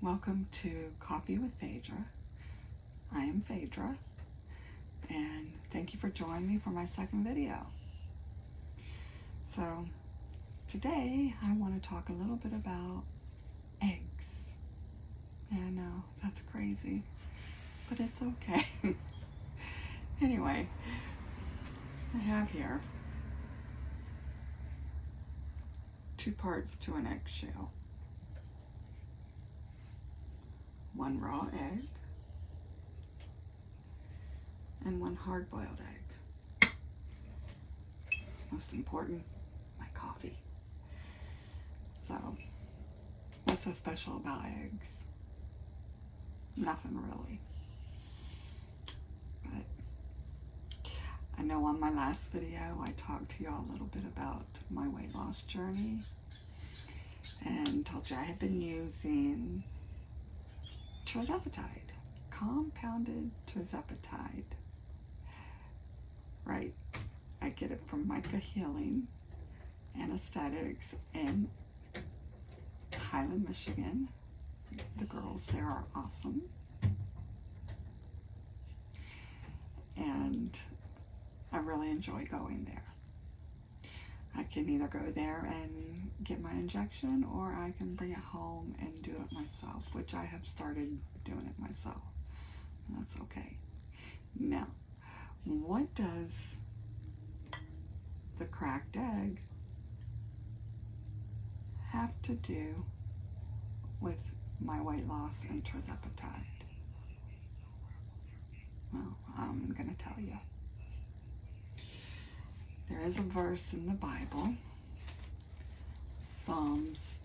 Welcome to Coffee with Phaedra. I am Phaedra, and thank you for joining me for my second video. So, today I want to talk a little bit about eggs. Yeah, I know, that's crazy, but it's okay. Anyway, I have here 2 parts to an eggshell. 1 raw egg and 1 hard-boiled egg. Most important, my coffee. So, what's so special about eggs? Nothing really. But I know on my last video I talked to y'all a little bit about my weight loss journey and told you I had been using tirzepatide, compounded tirzepatide. Right, I get it from Micah Healing Anesthetics in Highland, Michigan. The girls there are awesome. And I really enjoy going there. I can either go there and get my injection, or I can bring it home and do it myself, which I have started doing it myself. And that's okay. Now, what does the cracked egg have to do with my weight loss and tirzepatide? Well, I'm going to tell you. There is a verse in the Bible, Psalms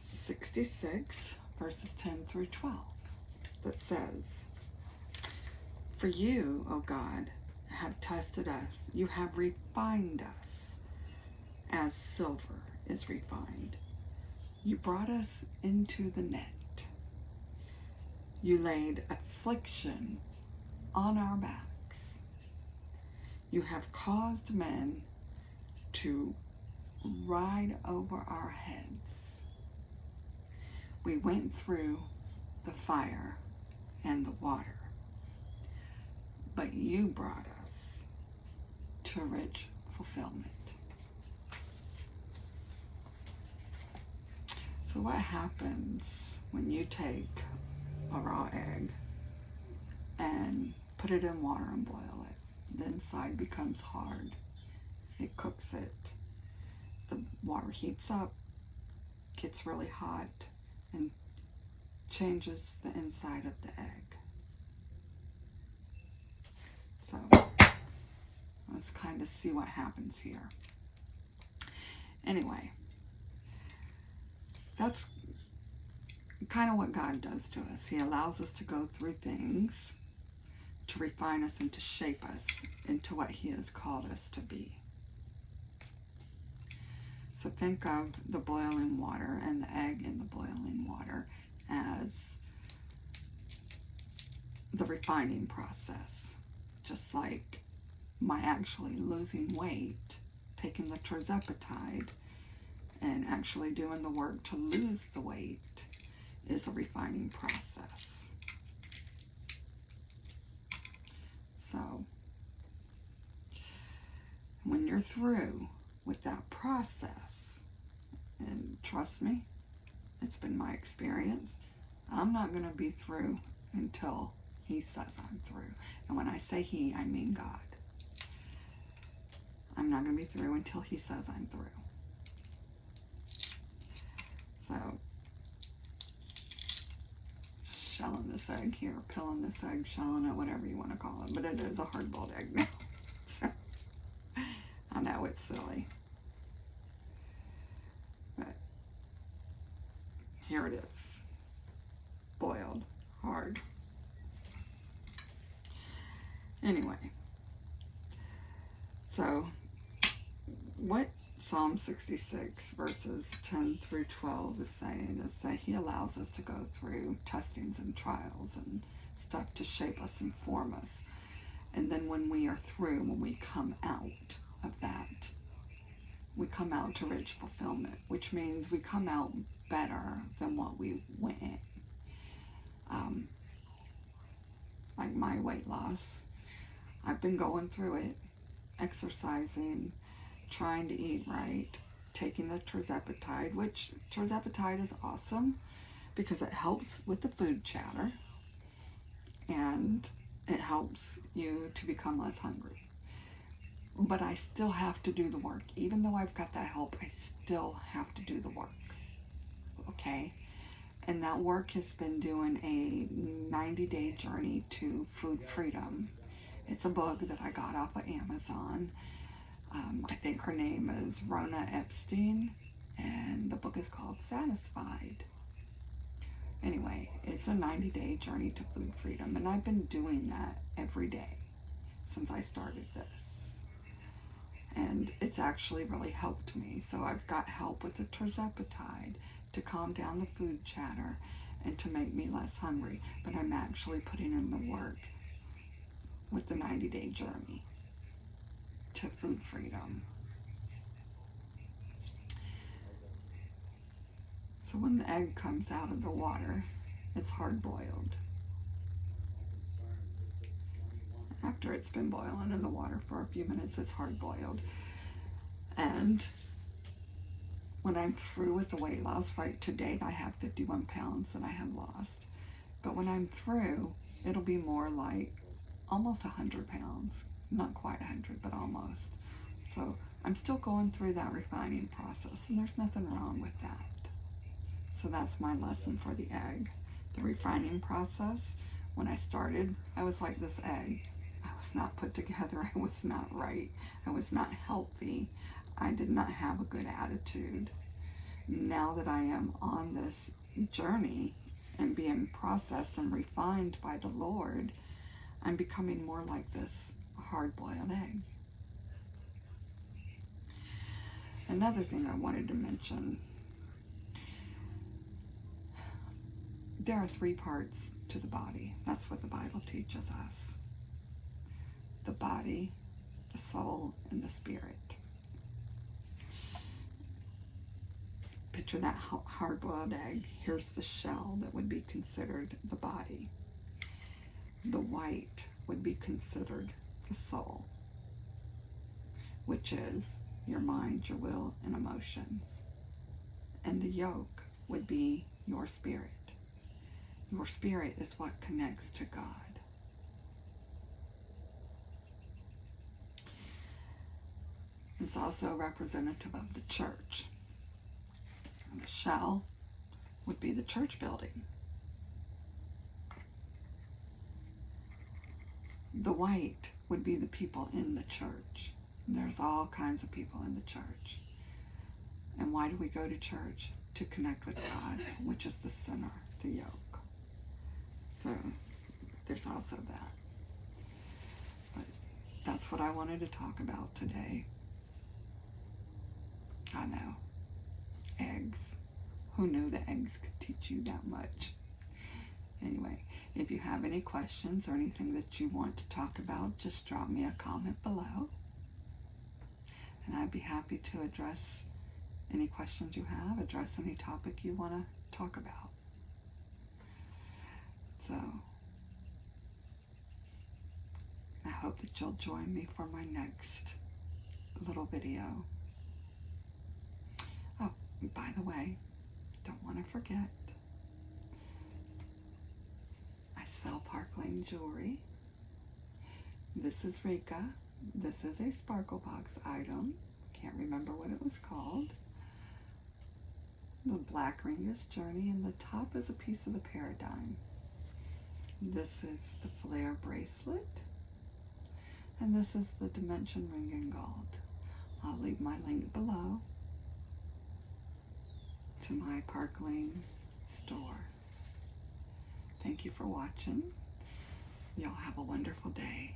66, verses 10 through 12, that says, "For you, O God, have tested us. You have refined us as silver is refined. You brought us into the net. You laid affliction on our backs. You have caused men to ride over our heads. We went through the fire and the water, but you brought us to rich fulfillment." So what happens when you take a raw egg and put it in water and boil it? The inside becomes hard. It cooks it. The water heats up, gets really hot, and changes the inside of the egg. So let's kind of see what happens here. Anyway, that's kind of what God does to us. He allows us to go through things to refine us and to shape us into what He has called us to be. So think of the boiling water and the egg in the boiling water as the refining process. Just like my actually losing weight, taking the tirzepatide and actually doing the work to lose the weight is a refining process. So, when you're through with that process, and trust me, it's been my experience, I'm not going to be through until He says I'm through. And when I say He, I mean God. I'm not going to be through until He says I'm through. So, shelling this egg here, peeling this egg, shelling it, whatever you want to call it. But it is a hard-boiled egg now. So, I know it's silly. But here it is. Boiled. Hard. Anyway. So, what Psalm 66 verses 10 through 12 is saying is that He allows us to go through testings and trials and stuff to shape us and form us. And then when we are through, when we come out of that, we come out to rich fulfillment, which means we come out better than what we went in. like my weight loss. I've been going through it, exercising, trying to eat right, taking the tirzepatide, which tirzepatide is awesome because it helps with the food chatter and it helps you to become less hungry. But I still have to do the work. Even though I've got that help, I still have to do the work. Okay? And that work has been doing a 90-day journey to food freedom. It's a book that I got off of Amazon. I think her name is Rona Epstein, and the book is called Satisfied. Anyway, it's a 90-day journey to food freedom, and I've been doing that every day since I started this. And it's actually really helped me. So I've got help with the tirzepatide to calm down the food chatter and to make me less hungry. But I'm actually putting in the work with the 90-day journey to food freedom. So when the egg comes out of the water, it's hard-boiled. After it's been boiling in the water for a few minutes, it's hard-boiled. And when I'm through with the weight loss, right, to date I have 51 pounds that I have lost. But when I'm through, it'll be more like almost 100 pounds. Not quite 100, but almost. So I'm still going through that refining process, and there's nothing wrong with that. So that's my lesson for the egg. The refining process, when I started, I was like this egg. I was not put together. I was not right. I was not healthy. I did not have a good attitude. Now that I am on this journey and being processed and refined by the Lord, I'm becoming more like this hard-boiled egg. Another thing I wanted to mention, there are 3 parts to the body. That's what the Bible teaches us. The body, the soul, and the spirit. Picture that hard-boiled egg. Here's the shell that would be considered the body. The white would be considered the soul, which is your mind, your will, and emotions. And the yolk would be your spirit. Your spirit is what connects to God. It's also representative of the church. And the shell would be the church building. The white would be the people in the church. There's all kinds of people in the church. And why do we go to church? To connect with God, which is the center, the yolk. So there's also that. But that's what I wanted to talk about today. I know. Eggs. Who knew that eggs could teach you that much? Anyway, if you have any questions or anything that you want to talk about, just drop me a comment below. And I'd be happy to address any questions you have, address any topic you want to talk about. So, I hope that you'll join me for my next little video. Oh, by the way, don't want to forget, I sell Park Lane jewelry. This is Rika. This is a sparkle box item. Can't remember what it was called. The black ring is Journey, and the top is a piece of the Paradigm. This is the Flare bracelet, and this is the Dimension ring in gold. I'll leave my link below to my Park Lane store. Thank you for watching. Y'all have a wonderful day.